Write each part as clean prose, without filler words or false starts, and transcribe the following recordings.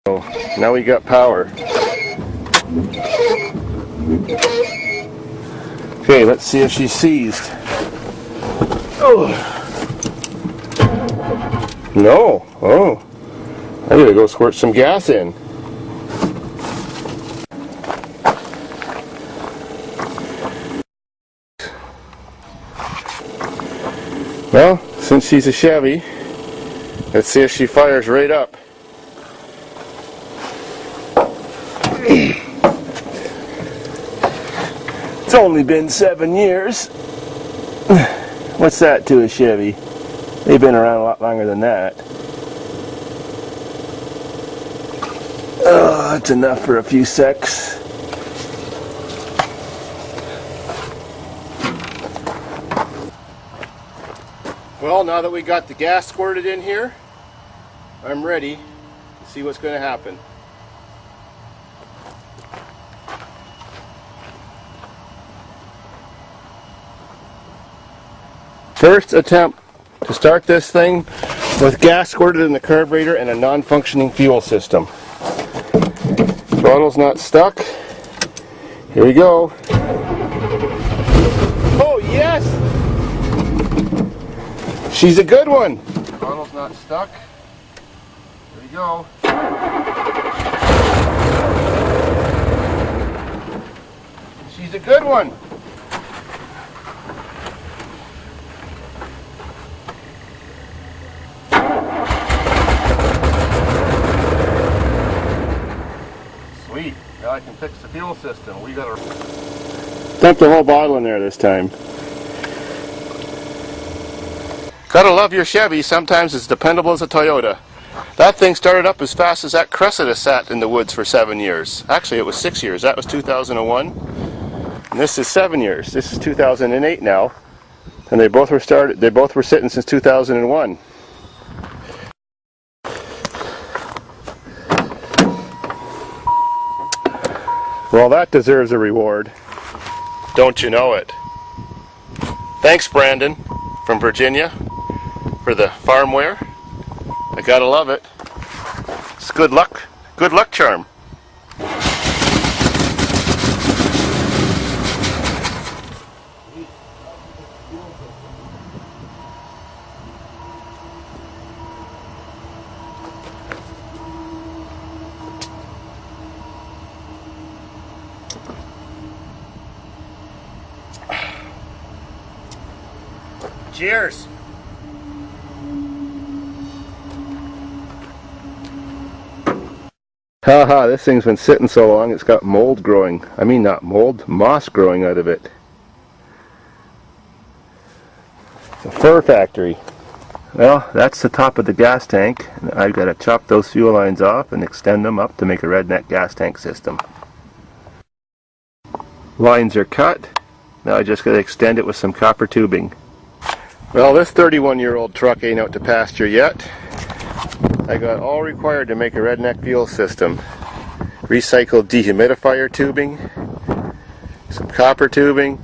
So now we got power. Okay, let's see if she's seized. Oh. No. Oh. I gotta go squirt some gas in. Well, since she's a Chevy, let's see if she fires right up. It's only been 7 years. What's that to a Chevy? They've been around a lot longer than that. Oh, that's enough for a few secs. Well, now that we got the gas squirted in here, I'm ready to see what's going to happen. First attempt to start this thing with gas squirted in the carburetor and a non-functioning fuel system. Throttle's not stuck. Here we go. Oh yes! She's a good one. Throttle's not stuck. Here we go. She's a good one. Sweet. Now I can fix the fuel system. We gotta dump the whole bottle in there this time. Gotta love your Chevy. Sometimes it's dependable as a Toyota. That thing started up as fast as that Cressida sat in the woods for 7 years. Actually, it was 6 years. That was 2001. And this is 7 years. This is 2008 now. And they both were sitting since 2001. Well, that deserves a reward. Don't you know it? Thanks, Brandon, from Virginia, for the farmware. I gotta love it. It's good luck charm. Cheers. Haha, this thing's been sitting so long it's got mold growing. I mean not mold, moss growing out of it. It's a fur factory. Well, that's the top of the gas tank. I've got to chop those fuel lines off and extend them up to make a redneck gas tank system. Lines are cut. Now I just got to extend it with some copper tubing. Well, this 31-year-old truck ain't out to pasture yet. I got all required to make a redneck fuel system. Recycled dehumidifier tubing, some copper tubing,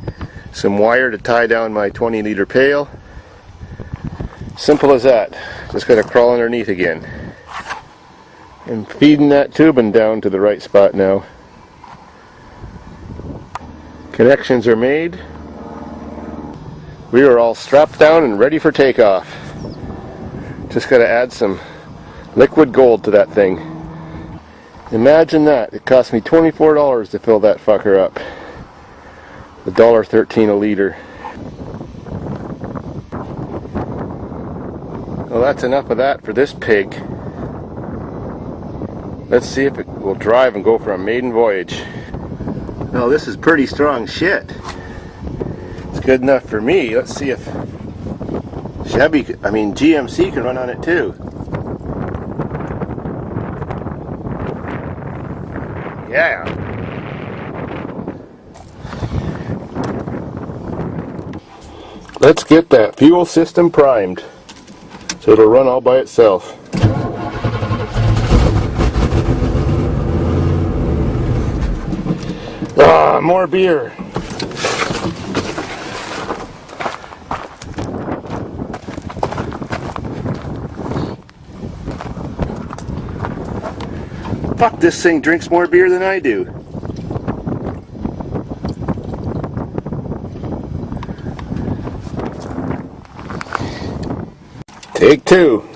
some wire to tie down my 20-liter pail. Simple as that. Just got to crawl underneath again. I'm feeding that tubing down to the right spot now. Connections are made. We are all strapped down and ready for takeoff. Just got to add some liquid gold to that thing. Imagine that. It cost me $24 to fill that fucker up. $1.13 a liter. Well, that's enough of that for this pig. Let's see if it will drive and go for a maiden voyage. Well, this is pretty strong shit. It's good enough for me. Let's see if GMC can run on it too. Yeah. Let's get that fuel system primed so it'll run all by itself. Ah, more beer. Fuck, this thing drinks more beer than I do. Take two.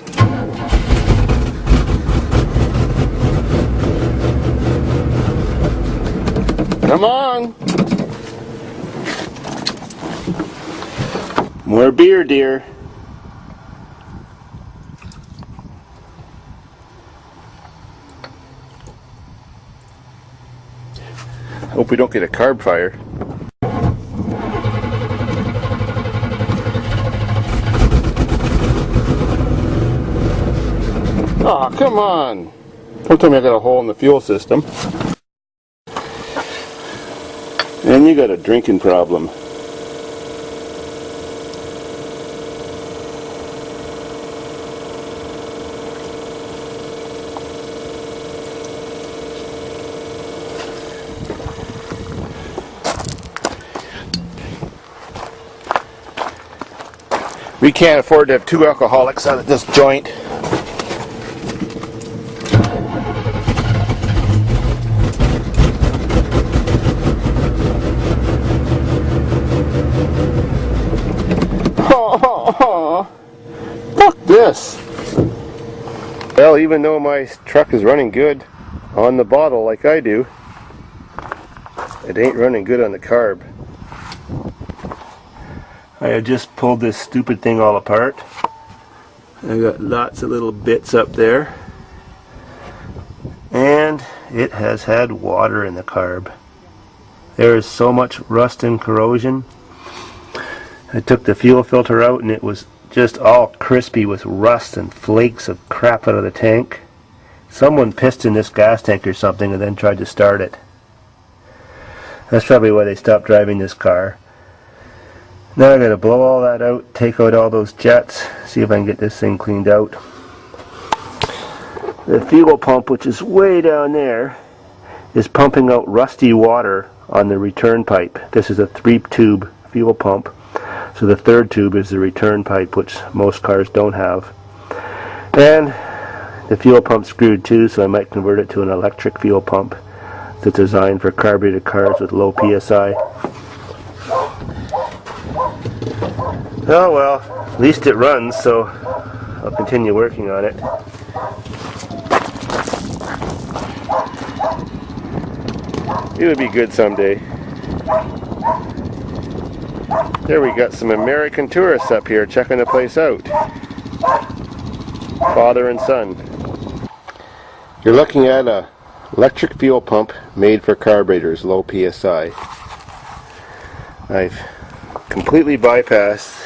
Come on. More beer, dear. Hope we don't get a carb fire. Aw, come on. Don't tell me I got a hole in the fuel system. And you got a drinking problem. We can't afford to have two alcoholics out at this joint. Fuck this. Well, even though my truck is running good on the bottle like I do, it ain't running good on the carb. I have just pulled this stupid thing all apart. I got lots of little bits up there. And it has had water in the carb. There is so much rust and corrosion. I took the fuel filter out and it was just all crispy with rust and flakes of crap out of the tank. Someone pissed in this gas tank or something and then tried to start it. That's probably why they stopped driving this car. Now I gotta blow all that out, take out all those jets, see if I can get this thing cleaned out. The fuel pump, which is way down there, is pumping out rusty water on the return pipe. This is a 3-tube fuel pump, so the third tube is the return pipe, which most cars don't have. And the fuel pump's screwed too, so I might convert it to an electric fuel pump that's designed for carbureted cars with low PSI. Oh well, at least it runs, so I'll continue working on it. It would be good someday. There we got some American tourists up here checking the place out. Father and son. You're looking at an electric fuel pump made for carburetors, low PSI. I've completely bypassed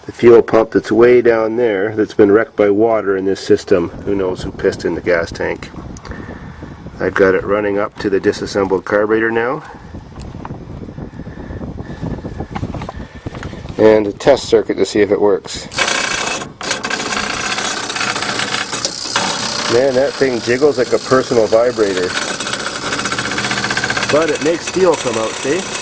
the fuel pump that's way down there that's been wrecked by water in this system. Who knows who pissed in the gas tank. I've got it running up to the disassembled carburetor now. And a test circuit to see if it works. Man, that thing jiggles like a personal vibrator. But it makes steel come out, see?